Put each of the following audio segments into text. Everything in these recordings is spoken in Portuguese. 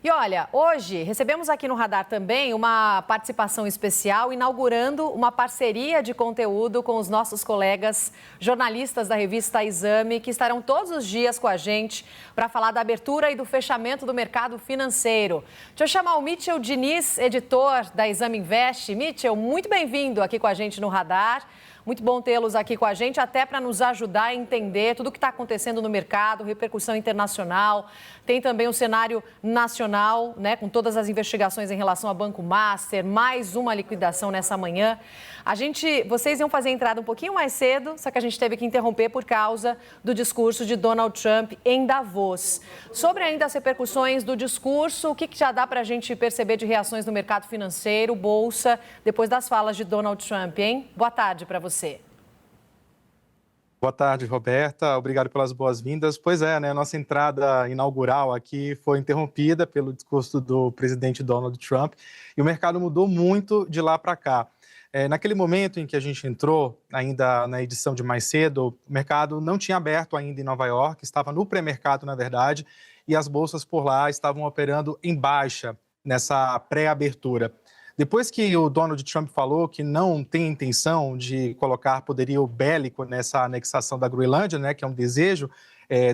E olha, hoje recebemos aqui no Radar também uma participação especial, inaugurando uma parceria de conteúdo com os nossos colegas jornalistas da revista Exame, que estarão todos os dias com a gente para falar da abertura e do fechamento do mercado financeiro. Deixa eu chamar o Mitchell Diniz, editor da Exame Invest. Mitchell, muito bem-vindo aqui com a gente no Radar. Muito bom tê-los aqui com a gente, até para nos ajudar a entender tudo o que está acontecendo no mercado, repercussão internacional. Tem também o cenário nacional, né, com todas as investigações em relação ao Banco Master, mais uma liquidação nessa manhã. Vocês iam fazer a entrada um pouquinho mais cedo, só que a gente teve que interromper por causa do discurso de Donald Trump em Davos. Sobre ainda as repercussões do discurso, o que já dá para a gente perceber de reações no mercado financeiro, bolsa, depois das falas de Donald Trump, hein? Boa tarde para você. Boa tarde, Roberta. Obrigado pelas boas-vindas. Pois é, né? Nossa entrada inaugural aqui foi interrompida pelo discurso do presidente Donald Trump e o mercado mudou muito de lá para cá. Naquele momento em que a gente entrou, ainda na edição de mais cedo, o mercado não tinha aberto ainda em Nova York, estava no pré-mercado, na verdade, e as bolsas por lá estavam operando em baixa nessa pré-abertura. Depois que o Donald Trump falou que não tem intenção de colocar poderio bélico nessa anexação da Groenlândia, né, que é um desejo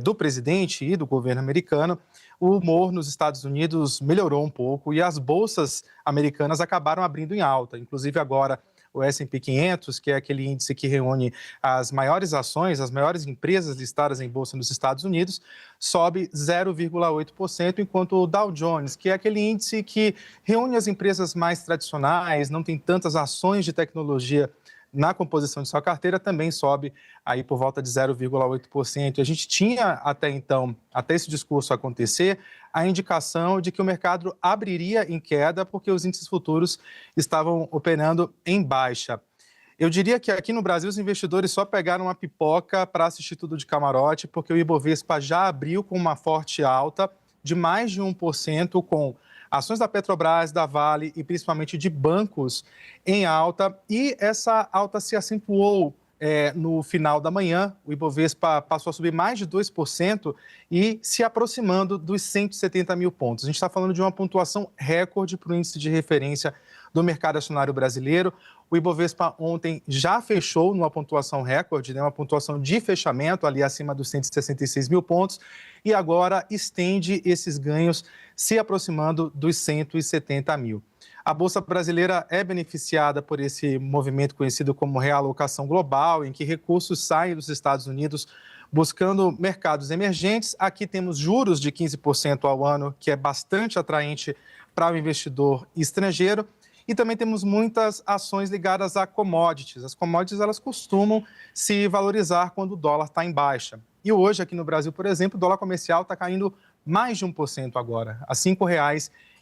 do presidente e do governo americano, o humor nos Estados Unidos melhorou um pouco e as bolsas americanas acabaram abrindo em alta. Inclusive agora o S&P 500, que é aquele índice que reúne as maiores ações, as maiores empresas listadas em bolsa nos Estados Unidos, sobe 0,8%, enquanto o Dow Jones, que é aquele índice que reúne as empresas mais tradicionais, não tem tantas ações de tecnologia na composição de sua carteira, também sobe aí por volta de 0,8%. A gente tinha até então, até esse discurso acontecer, a indicação de que o mercado abriria em queda porque os índices futuros estavam operando em baixa. Eu diria que aqui no Brasil os investidores só pegaram uma pipoca para assistir tudo de camarote, porque o Ibovespa já abriu com uma forte alta de mais de 1%, com ações da Petrobras, da Vale e principalmente de bancos em alta, e essa alta se acentuou no final da manhã. O Ibovespa passou a subir mais de 2% e se aproximando dos 170 mil pontos. A gente está falando de uma pontuação recorde para o índice de referência do mercado acionário brasileiro. O Ibovespa ontem já fechou numa pontuação recorde, né, uma pontuação de fechamento ali acima dos 166 mil pontos, e agora estende esses ganhos se aproximando dos 170 mil. A Bolsa Brasileira é beneficiada por esse movimento conhecido como realocação global, em que recursos saem dos Estados Unidos buscando mercados emergentes. Aqui temos juros de 15% ao ano, que é bastante atraente para o investidor estrangeiro. E também temos muitas ações ligadas a commodities. As commodities, elas costumam se valorizar quando o dólar está em baixa. E hoje, aqui no Brasil, por exemplo, o dólar comercial está caindo mais de 1% agora, a R$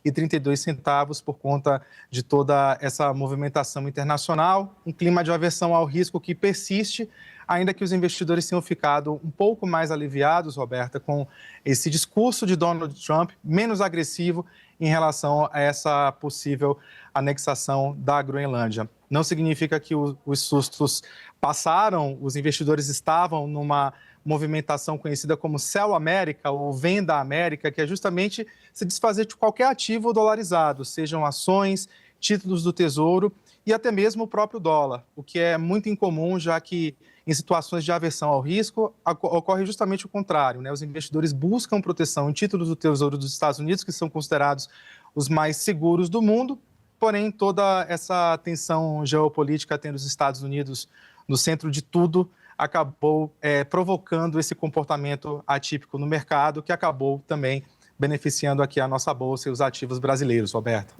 5,32 por conta de toda essa movimentação internacional, um clima de aversão ao risco que persiste, ainda que os investidores tenham ficado um pouco mais aliviados, Roberta, com esse discurso de Donald Trump menos agressivo em relação a essa possível anexação da Groenlândia. Não significa que os sustos passaram, os investidores estavam numa movimentação conhecida como Sell América ou Venda América, que é justamente se desfazer de qualquer ativo dolarizado, sejam ações, títulos do Tesouro e até mesmo o próprio dólar, o que é muito incomum, já que em situações de aversão ao risco ocorre justamente o contrário, né? Os investidores buscam proteção em títulos do Tesouro dos Estados Unidos, que são considerados os mais seguros do mundo, porém toda essa tensão geopolítica tendo os Estados Unidos no centro de tudo acabou provocando esse comportamento atípico no mercado, que acabou também beneficiando aqui a nossa bolsa e os ativos brasileiros, Roberto.